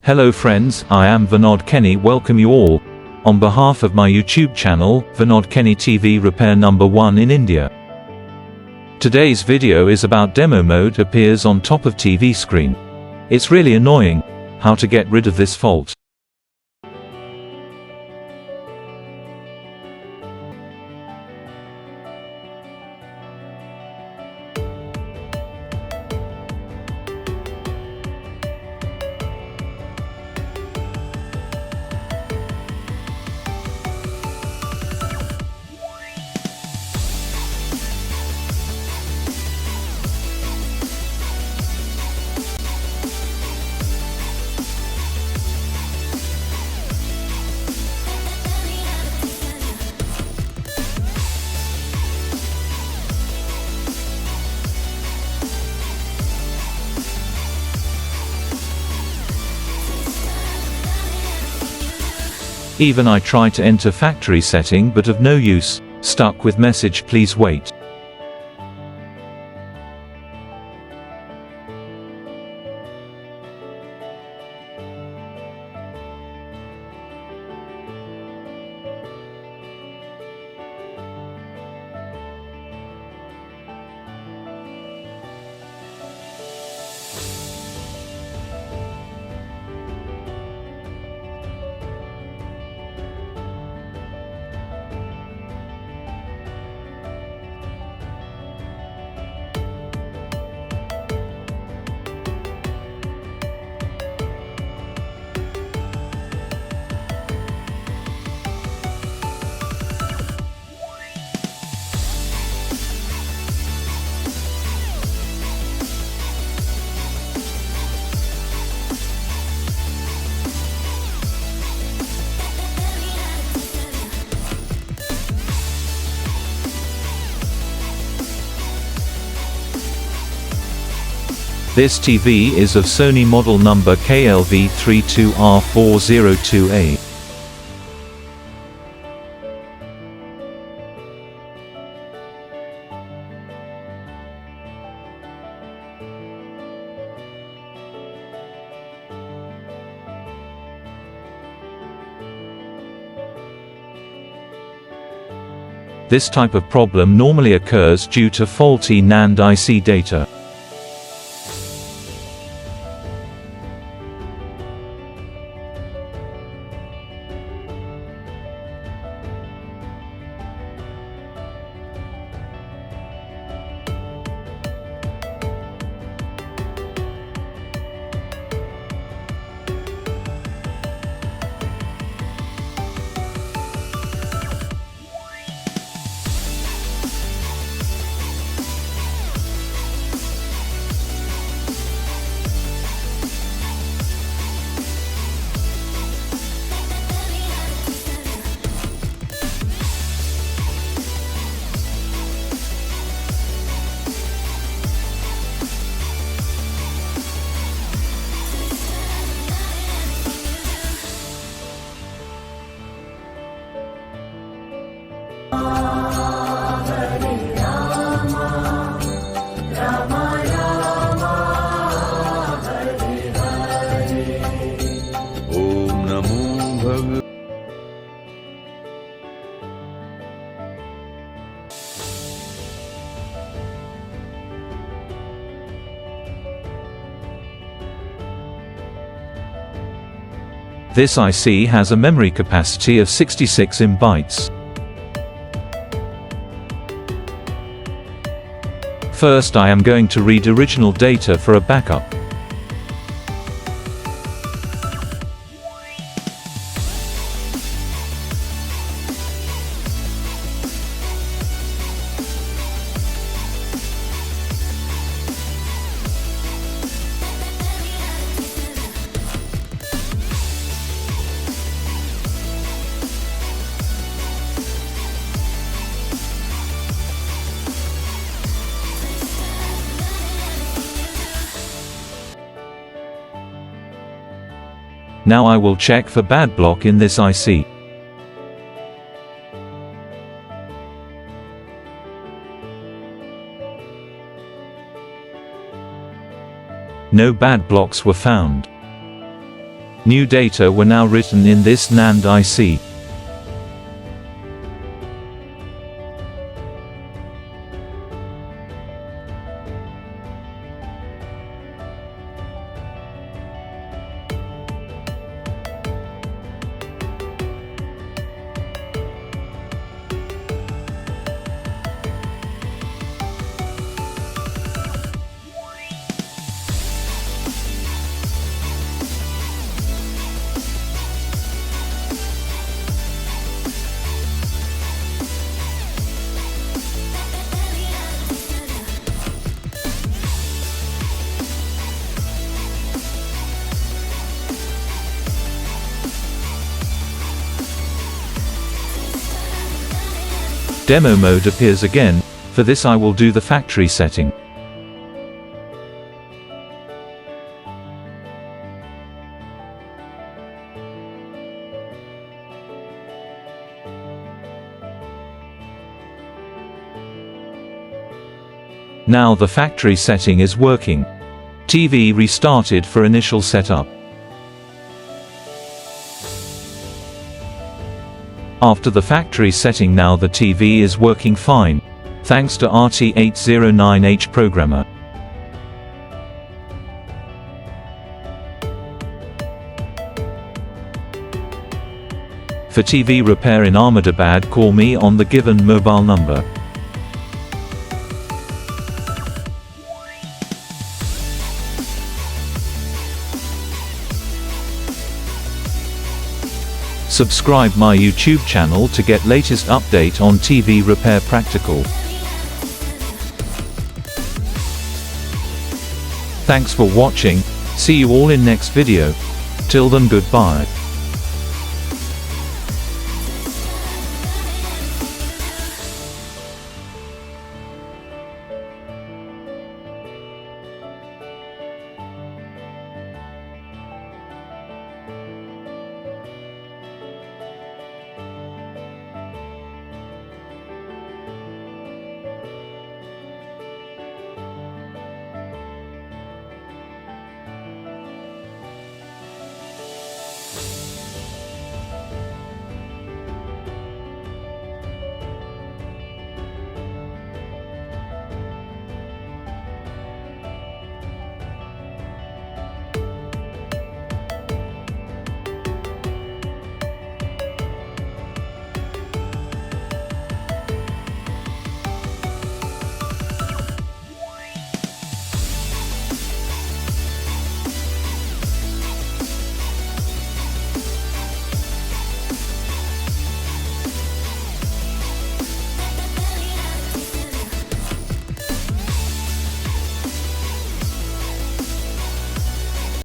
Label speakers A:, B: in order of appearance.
A: Hello friends, I am Vinod Kenny. Welcome you all on behalf of my YouTube channel, Vinod Kenny TV Repair number 1 in India. Today's video is about demo mode appears on top of TV screen. It's really annoying. How to get rid of this fault? Even I try to enter factory setting but of no use, stuck with message please wait. This TV is of Sony model number KLV-32R402A. This type of problem normally occurs due to faulty Nand IC data. This IC has a memory capacity of 66 MB. First I am going to read original data for a backup. Now I will check for bad block in this IC. No bad blocks were found. New data were now written in this NAND IC. Demo mode appears again. For this I will do the factory setting. Now the factory setting is working. TV restarted for initial setup. After the factory setting, now the TV is working fine, thanks to RT809H programmer. For TV repair in Ahmedabad, call me on the given mobile number. Subscribe my YouTube channel to get latest update on TV repair practical. Thanks for watching. See you all in next video. Till then, goodbye.